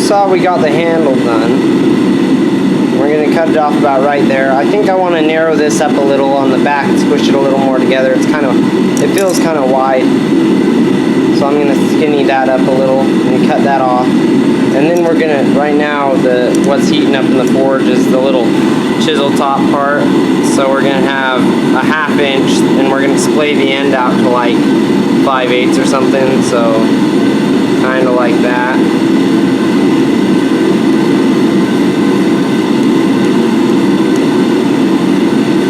saw we got the handle done. We're going to cut it off about right there. I think I want to narrow this up a little on the back and squish it a little more together. It feels kind of wide. So I'm going to skinny that up a little and cut that off. And then we're going to, right now, what's heating up in the forge is the little chisel top part. So we're going to have a 1/2 inch and we're going to splay the end out to like 5/8 or something. So kind of like that.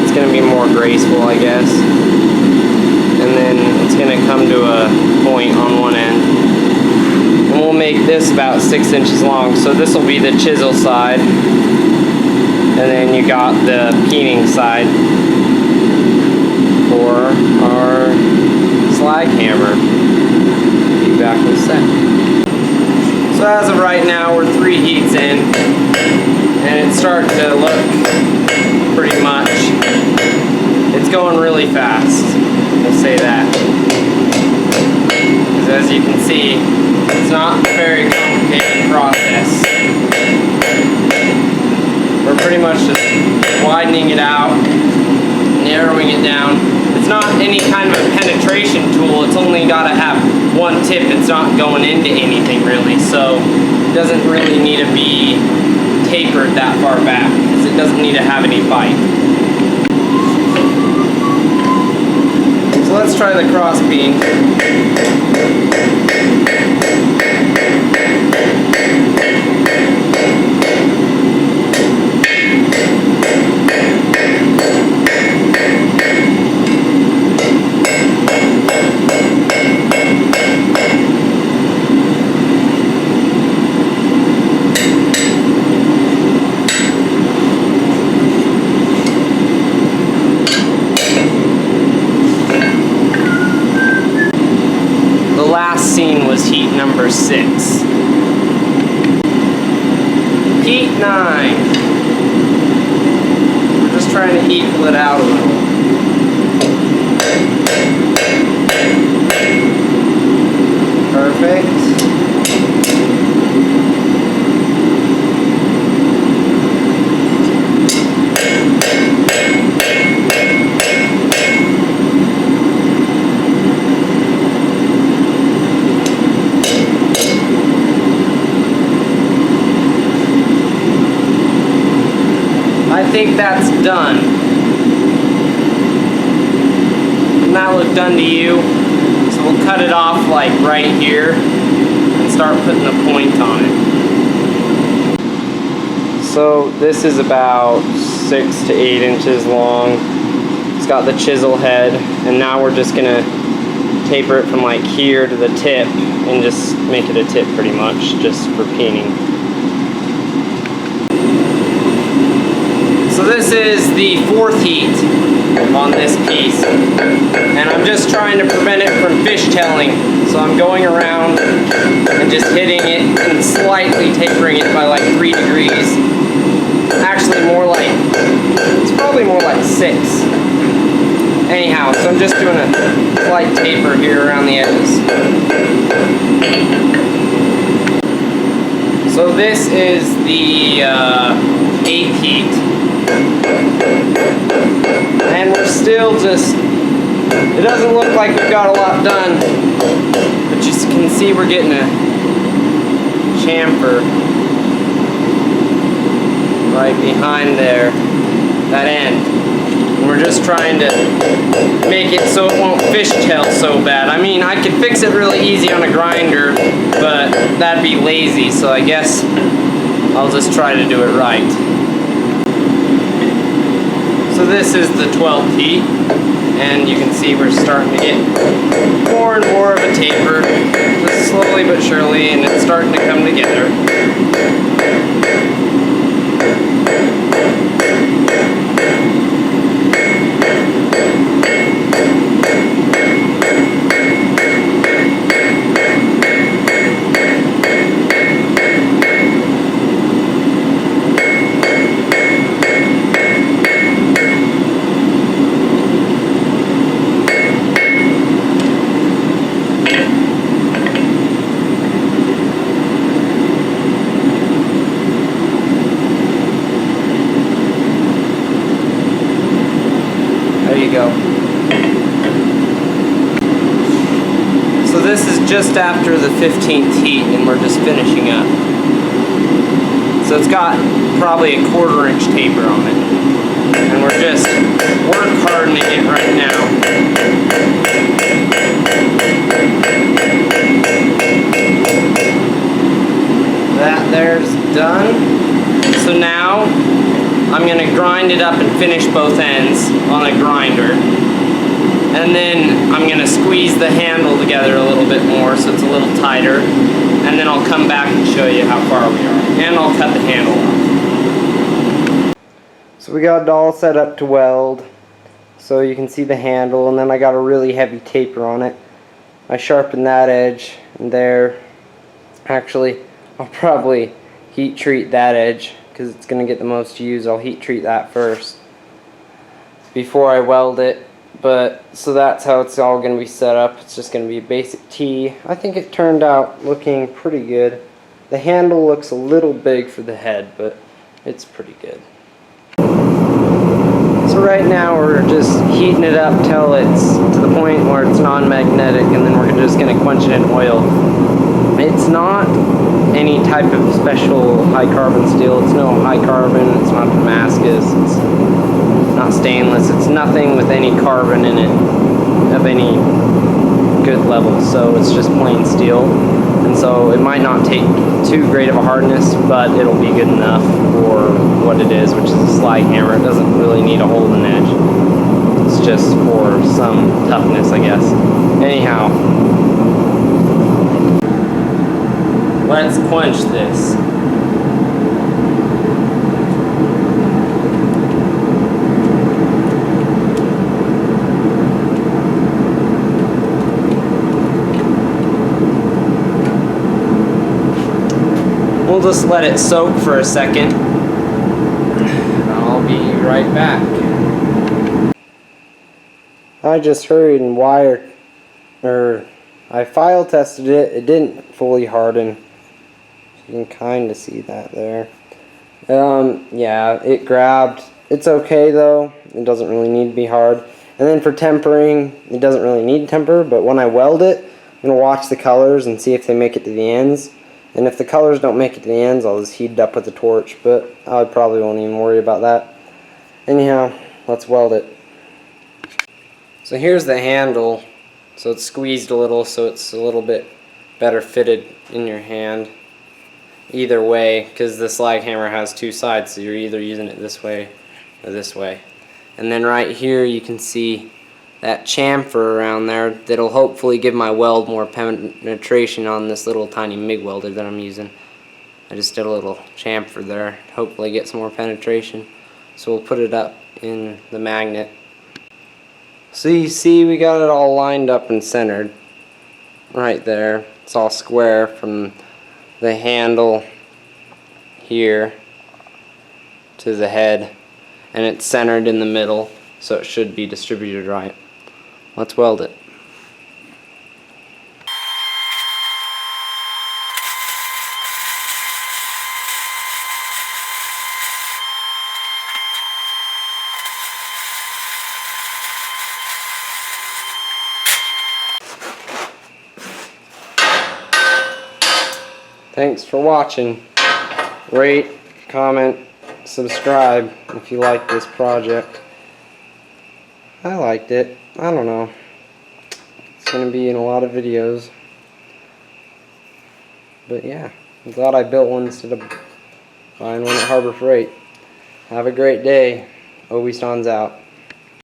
It's going to be more graceful, I guess. And then it's going to come to a point on one end. And we'll make this about 6 inches long. So this will be the chisel side. And then you got the peening side for our slag hammer. Be back in a sec. So as of right now, we're 3 heats in. And it's starting to look pretty much. It's going really fast. We'll say that. Because as you can see, it's not a very complicated process. We're pretty much just widening it out, narrowing it down. It's not any kind of a penetration tool. It's only got to have one tip. It's not going into anything really. So it doesn't really need to be tapered that far back because it doesn't need to have any bite. So let's try the cross beam. Was heat number 6. Heat 9. We're just trying to equal it out a little. Perfect. I think that's done. Doesn't that look done to you? So we'll cut it off like right here and start putting a point on it. So this is about 6 to 8 inches long. It's got the chisel head, and now we're just gonna taper it from like here to the tip and just make it a tip pretty much, just for peening. So this is the 4th heat on this piece, and I'm just trying to prevent it from fishtailing. So I'm going around and just hitting it and slightly tapering it by like 3 degrees. Actually more like, it's probably more like 6. Anyhow, so I'm just doing a slight taper here around the edges. So this is the 8th heat. And we're still just, it doesn't look like we've got a lot done, but you can see we're getting a chamfer right behind there, that end. And we're just trying to make it so it won't fishtail so bad. I mean, I could fix it really easy on a grinder, but that'd be lazy, so I guess I'll just try to do it right. So this is the 12th heat, and you can see we're starting to get more and more of a taper, just slowly but surely, and it's starting to come together. just after the 15th heat and we're just finishing up. So it's got probably a 1/4 inch taper on it. And we're just work hardening it right now. That there's done. So now I'm going to grind it up and finish both ends on a grinder. And then I'm going to squeeze the handle together a little bit more so it's a little tighter. And then I'll come back and show you how far we are. And I'll cut the handle off. So we got it all set up to weld. So you can see the handle, and then I got a really heavy taper on it. I sharpened that edge and there. Actually, I'll probably heat treat that edge because it's going to get the most use. I'll heat treat that first before I weld it. But so that's how it's all going to be set up. It's just going to be a basic T. I think it turned out looking pretty good. The handle looks a little big for the head, but it's pretty good. So right now we're just heating it up till it's to the point where it's non-magnetic, and then we're just going to quench it in oil. It's not any type of special high carbon steel. It's no high carbon. It's not Damascus. It's not stainless. It's nothing with any carbon in it of any good level. So it's just plain steel. And so it might not take too great of a hardness, but it'll be good enough for what it is, which is a slag hammer. It doesn't really need a holding edge. It's just for some toughness, I guess. Anyhow, let's quench this. We'll just let it soak for a second. I'll be right back. I just hurried and I file tested it. It didn't fully harden. You can kind of see that there. Yeah, it grabbed. It's okay though. It doesn't really need to be hard. And then for tempering, it doesn't really need temper, but when I weld it, I'm going to watch the colors and see if they make it to the ends. And if the colors don't make it to the ends, I'll just heat it up with a torch, but I probably won't even worry about that. Anyhow, let's weld it. So here's the handle. So it's squeezed a little, so it's a little bit better fitted in your hand. Either way, because the slag hammer has two sides, so you're either using it this way or this way. And then right here you can see that chamfer around there that'll hopefully give my weld more penetration on this little tiny MIG welder that I'm using. I just did a little chamfer there, hopefully get some more penetration. So we'll put it up in the magnet. So you see we got it all lined up and centered right there. It's all square from the handle here to the head, and it's centered in the middle, so it should be distributed right. Let's weld it. Thanks for watching. Rate, comment, subscribe if you like this project. I liked it. I don't know. It's going to be in a lot of videos. But yeah, I'm glad I built one instead of buying one at Harbor Freight. Have a great day. O.B.STONZ out.